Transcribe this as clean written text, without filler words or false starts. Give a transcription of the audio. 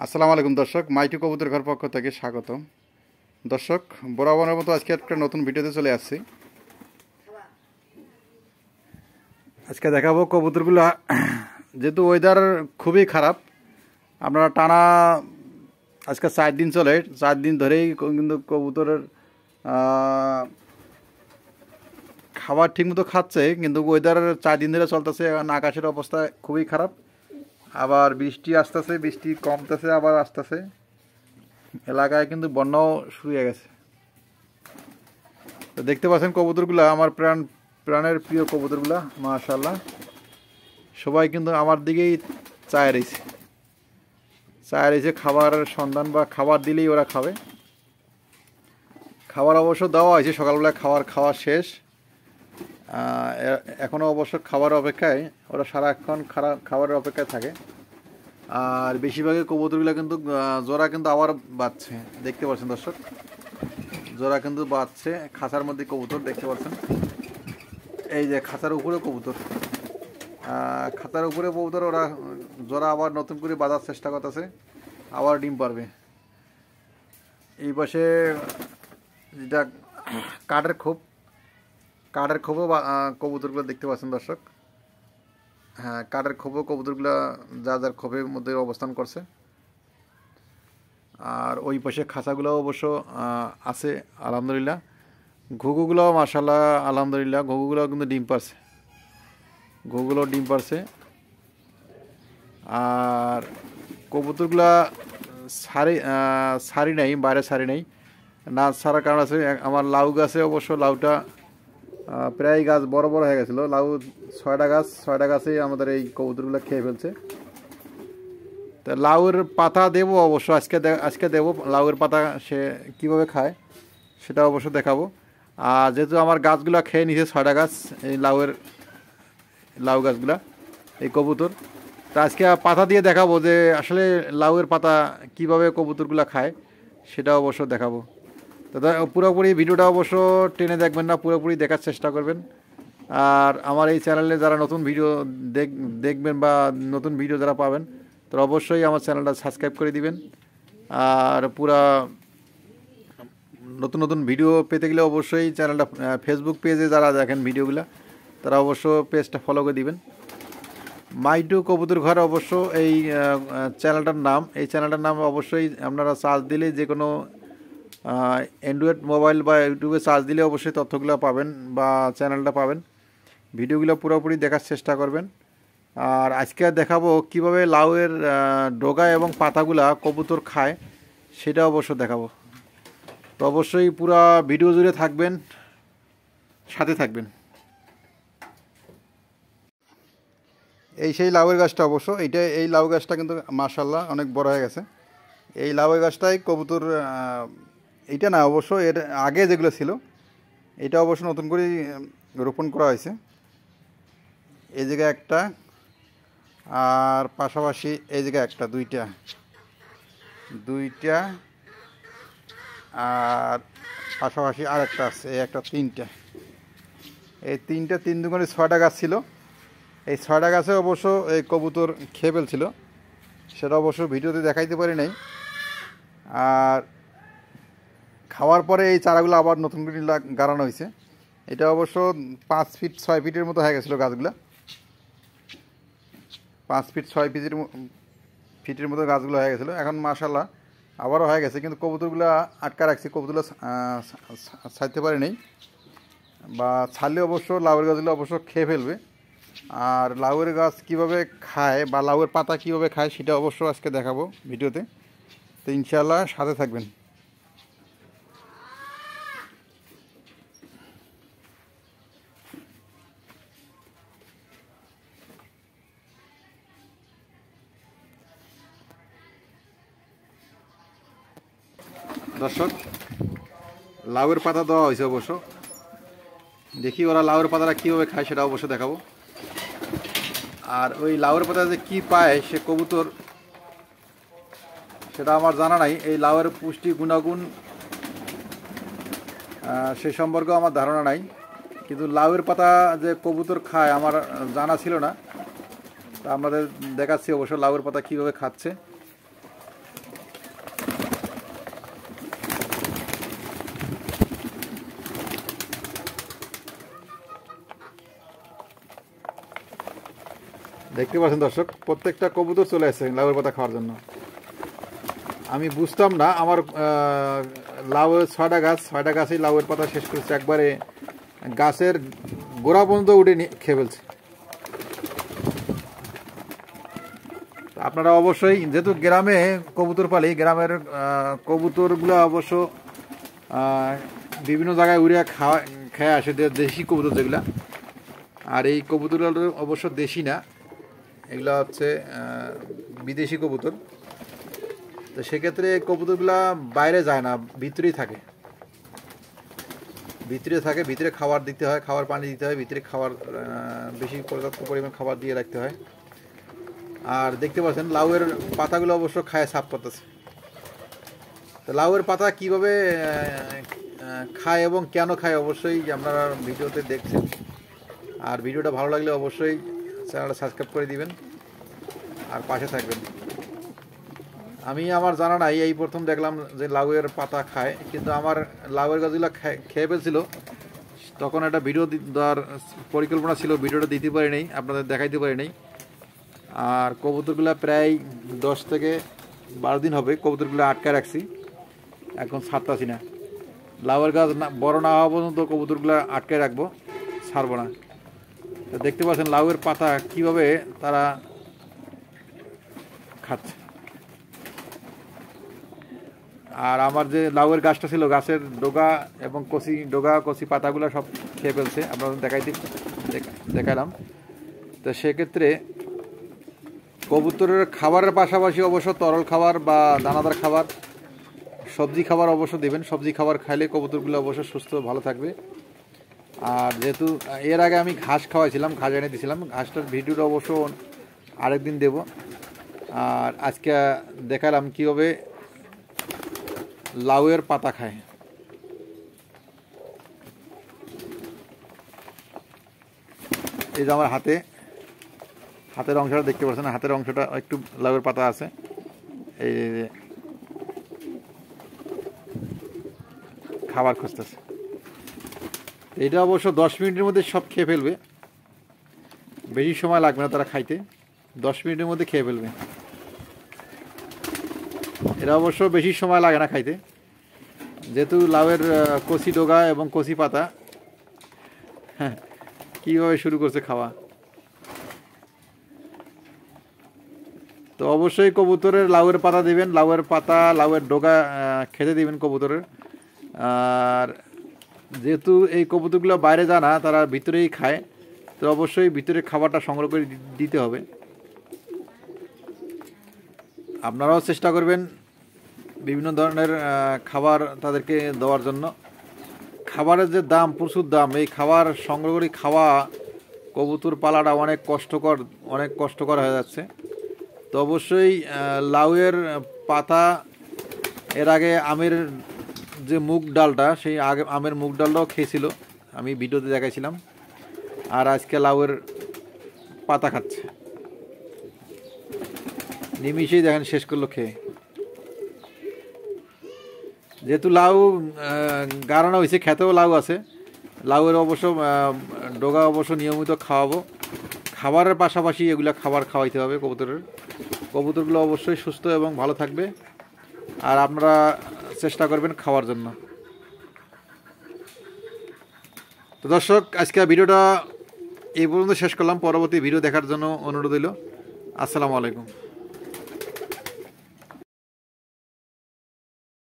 আসসালামু আলাইকুম দর্শক, মাইটু কবুতর ঘর পক্ষ থেকে স্বাগতম। দর্শক, বরাবরের মতো আজকে একটা নতুন ভিডিওতে চলে আসছি। আজকে দেখাবো কবুতরগুলো। যেহেতু ওয়েদার খুবই খারাপ, আপনারা টানা আজকে 4 দিন চলে, 4 দিন ধরেই কিন্তু কবুতরের খাবার ঠিকমতো খাচ্ছে, কিন্তু ওয়েদার 4 দিন ধরে চলতেছে। আকাশের অবস্থা খুবই খারাপ, আবার বৃষ্টি আসতেছে, বৃষ্টি কমতেছে, আবার আসতেছে। এলাকায় কিন্তু বন্যাও শুরু হয়ে গেছে। তো দেখতে পাচ্ছেন কবুতরগুলা, আমার প্রাণের প্রিয় কবুতরগুলা, মাশাআল্লাহ সবাই কিন্তু আমার দিকেই চায় রয়েছে খাবারের সন্ধান, বা খাবার দিলেই ওরা খাবে। খাবার অবশ্য দেওয়া হয়েছে, সকালবেলা খাওয়া শেষ। এখনও অবশ্য খাবার অপেক্ষায়, ওরা সারাক্ষণ খাবারের অপেক্ষায় থাকে। আর বেশিরভাগই কবুতরগুলো কিন্তু জোড়া কিন্তু আবার বাঁচছে, দেখতে পাচ্ছেন দর্শক, জোড়া কিন্তু বাঁচছে। খাঁচার মধ্যে কবুতর দেখতে পাচ্ছেন, এই যে খাঁচার উপরে কবুতর, খাঁচার উপরে কবুতর, ওরা জোড়া আবার নতুন করে বাঁধার চেষ্টা করতেছে, আবার ডিম পারবে। এই পাশে যেটা কাঠের খোপও কবুতরগুলো দেখতে পাচ্ছেন দর্শক। হ্যাঁ, কাঠের খোপও কবুতরগুলো যার খোপের মধ্যে অবস্থান করছে। আর ওই পাশে খাঁচাগুলো অবশ্য আছে আলহামদুলিল্লাহ। ঘুঘুগুলোও মাশাআল্লাহ আলহামদুলিল্লাহ, ঘুঘুগুলোও কিন্তু ডিম পারছে। আর কবুতরগুলা সারি নাই, বাইরে সারি নাই, না ছাড়ার কারণ আছে। আমার লাউ গাছে অবশ্য লাউটা প্রায় গাছ বড় হয়ে গেছিলো। লাউ 6টা গাছেই আমাদের এই কবুতরগুলো খেয়ে ফেলছে। তা লাউয়ের পাতা দেবো অবশ্য, আজকে দেবো লাউয়ের পাতা, সে কীভাবে খায় সেটা অবশ্য দেখাবো। আর যেহেতু আমার গাছগুলো খেয়ে নিছে 6টা গাছ, এই লাউ গাছগুলা, এই কবুতর, তা আজকে পাতা দিয়ে দেখাবো যে আসলে লাউয়ের পাতা কিভাবে কবুতরগুলো খায়, সেটা অবশ্য দেখাবো। দাদা, পুরোপুরি ভিডিওটা অবশ্য টেনে দেখবেন না, পুরোপুরি দেখার চেষ্টা করবেন। আর আমার এই চ্যানেলে যারা নতুন ভিডিও দেখবেন বা নতুন ভিডিও যারা পাবেন, তো অবশ্যই আমার চ্যানেলটা সাবস্ক্রাইব করে দিবেন। আর পুরা নতুন ভিডিও পেতে গেলে অবশ্যই চ্যানেলটা, ফেসবুক পেজে যারা দেখেন ভিডিওগুলো, তারা অবশ্য পেজটা ফলো করে দিবেন। মাইটু কবুতর ঘর অবশ্য এই চ্যানেলটার নাম অবশ্যই আপনারা সার্চ দিলে, যে কোনো অ্যান্ড্রয়েড মোবাইল বা ইউটিউবে সার্চ দিলে অবশ্যই তথ্যগুলো পাবেন বা চ্যানেলটা পাবেন। ভিডিওগুলো পুরোপুরি দেখার চেষ্টা করবেন। আর আজকে দেখাবো কিভাবে লাউয়ের ডগা এবং পাতাগুলা কবুতর খায়, সেটা অবশ্য দেখাবো। তো অবশ্যই পুরো ভিডিও জুড়ে থাকবেন, সাথে থাকবেন। এই সেই লাউয়ের গাছটা অবশ্য, এই লাউ গাছটা কিন্তু মাশাআল্লাহ অনেক বড় হয়ে গেছে। এই লাউয়ের গাছটাই কবুতর, এইটা না অবশ্য, এর আগে যেগুলো ছিল, এটা অবশ্য নতুন করে রোপণ করা হয়েছে। এই জায়গায় একটা, আর পাশাপাশি এই জায়গায় একটা, দুইটা, আর পাশাপাশি আর একটা আছে, এই একটা, তিনটা। এই তিন দুগুণে 6টা গাছ ছিল। এই 6টা গাছে অবশ্য এই কবুতর খেয়ে ফেলছিল, সেটা অবশ্য ভিডিওতে দেখাইতে পারি নাই। আর খাওয়ার পরে এই চারাগুলো আবার নতুন করে গাড়ানো হয়েছে। এটা অবশ্য 5 ফিট 6 ফিটের মতো হয়ে গেছিলো গাছগুলো, 5 ফিট 6 ফিটের মতো গাছগুলো হয়ে গেছিলো। এখন মাশাআল্লাহ আবারও হয়ে গেছে, কিন্তু কবুতরগুলো আটকা রাখছি, কবুতরগুলো ছাড়তে পারি নাই, বা ছাড়লে অবশ্য লাউয়ের গাছগুলো অবশ্য খেয়ে ফেলবে। আর লাউয়ের গাছ কীভাবে খায় বা লাউয়ের পাতা কীভাবে খায়, সেটা অবশ্য আজকে দেখাবো ভিডিওতে। তো ইনশাআল্লাহ সাথে থাকবেন। দর্শক, লাউয়ের পাতা দেওয়া হয়েছে অবশ্য, দেখি ওরা লাউয়ের পাতাটা কীভাবে খায় সেটা অবশ্য দেখাবো। আর ওই লাউয়ের পাতা যে কী পায় সে কবুতর, সেটা আমার জানা নাই। এই লাউয়ের পুষ্টি গুণাগুণ সে সম্পর্কে আমার ধারণা নাই, কিন্তু লাউয়ের পাতা যে কবুতর খায় আমার জানা ছিল না। তা আমাদের দেখাচ্ছি অবশ্য লাউয়ের পাতা কীভাবে খাচ্ছে। দেখতে পাচ্ছেন দর্শক, প্রত্যেকটা কবুতর চলে আসছে লাউয়ের পাতা খাওয়ার জন্য। আমি বুঝতাম না, আমার লাউয়ের 6টা গাছ, 6টা গাছেই লাউয়ের পাতা শেষ করেছে, একবারে গাছের গোড়া পর্যন্ত উঠে খেয়ে ফেলছে। আপনারা অবশ্যই, যেহেতু গ্রামে কবুতর পালি, গ্রামের কবুতরগুলো অবশ্য বিভিন্ন জায়গায় উড়ে খেয়ে আসে, দেশি কবুতর যেগুলা। আর এই কবুতরগুলো অবশ্য দেশি না, এগুলো হচ্ছে বিদেশি কবুতর। তো সেক্ষেত্রে কবুতরগুলা বাইরে যায় না, ভিতরেই থাকে, ভিতরে খাবার দিতে হয়, খাবার পানি দিতে হয়, ভিতরে খাবার বেশি পর্যাপ্ত পরিমাণ খাবার দিয়ে রাখতে হয়। আর দেখতে পাচ্ছেন লাউয়ের পাতাগুলো অবশ্য খায় সাফ করতেছে। তো লাউয়ের পাতা কিভাবে খায় এবং কেন খায় অবশ্যই আপনারা ভিডিওতে দেখছেন। আর ভিডিওটা ভালো লাগলে অবশ্যই চ্যানেলটা সাবস্ক্রাইব করে দিবেন আর পাশে থাকবেন। আমি আমার জানা নাই, এই প্রথম দেখলাম যে লাউয়ের পাতা খায়, কিন্তু আমার লাউয়ের গাছগুলো খেয়ে ফেলছিল। তখন একটা ভিডিও দেওয়ার পরিকল্পনা ছিল, ভিডিওটা দিতে পারি নাই, আপনাদের দেখাইতে পারি নাই। আর কবুতরগুলো প্রায় 10 থেকে 12 দিন হবে কবুতরগুলো আটকায় রাখছি, এখন ছাড়তাছি না। লাউয়ের গাছ বড় না হওয়া পর্যন্ত কবুতরগুলো আটকায় রাখবো, ছাড়বো না। দেখতে পাচ্ছেন লাউয়ের পাতা কিভাবে তারা খাচ্ছে। আর আমার যে লাউয়ের গাছটা ছিল, গাছের ডগা এবং কচি পাতাগুলো সব খেয়ে ফেলছে, আপনাদের দেখালাম। তো সেক্ষেত্রে কবুতরের খাবারের পাশাপাশি অবশ্য তরল খাবার বা দানাদার খাবার, সবজি খাবার অবশ্য দেবেন। সবজি খাবার খাইলে কবুতরগুলো অবশ্য সুস্থ ভালো থাকবে। আর যেহেতু এর আগে আমি ঘাস খাওয়াইছিলাম, ঘাস এনে দিয়েছিলাম, ঘাসটার ভিডিওটা অবশ্য আরেকদিন দেব। আর আজকে দেখালাম কীভাবে লাউয়ের পাতা খায়। এই যে আমার হাতের অংশটা দেখতে পাচ্ছেন, হাতের অংশটা একটু লাউয়ের পাতা আছে। এই যে খাবার খুঁজতেছে। এটা অবশ্য 10 মিনিটের মধ্যে সব খেয়ে ফেলবে, বেশি সময় লাগবে না তারা খাইতে, 10 মিনিটের মধ্যে খেয়ে ফেলবে। এরা অবশ্য বেশি সময় লাগে না খাইতে, যেহেতু লাউয়ের কচি ডগা এবং কচি পাতা। হ্যাঁ, কীভাবে শুরু করছে খাওয়া। তো অবশ্যই কবুতরের লাউয়ের পাতা দিবেন, লাউয়ের পাতা, লাউয়ের ডগা খেতে দিবেন কবুতরের। আর যেহেতু এই কবুতরগুলো বাইরে যায় না, তারা ভিতরেই খায়, তো অবশ্যই ভিতরে খাবারটা সংগ্রহ করে দিতে হবে। আপনারাও চেষ্টা করবেন বিভিন্ন ধরনের খাবার তাদেরকে দেওয়ার জন্য। খাবারের যে দাম, প্রচুর দাম, এই খাবার সংগ্রহ করে খাওয়া কবুতর পালাটা অনেক কষ্টকর হয়ে যাচ্ছে। তো অবশ্যই লাউয়ের পাতা, এর আগে আমের যে মুগ ডালটা, সেই আমের মুগ ডালটাও খেয়েছিল, আমি ভিডিওতে দেখাইছিলাম। আর আজকে লাউয়ের পাতা খাচ্ছে, নিমিশেই দেখেন শেষ করলো খেয়ে। যেহেতু লাউ গাড়ানো হয়েছে, খেতেও লাউ আছে, লাউয়ের অবশ্য ডগা অবশ্য নিয়মিত খাওয়াবো। খাবারের পাশাপাশি এগুলো খাবার খাওয়াইতে হবে কবুতরগুলো অবশ্যই সুস্থ এবং ভালো থাকবে। আর আপনারা চেষ্টা করবেন খাওয়ার জন্য। তো দর্শক, আজকে ভিডিওটা এই পর্যন্ত শেষ করলাম। পরবর্তী ভিডিও দেখার জন্য অনুরোধ রইল। আসসালামু আলাইকুম।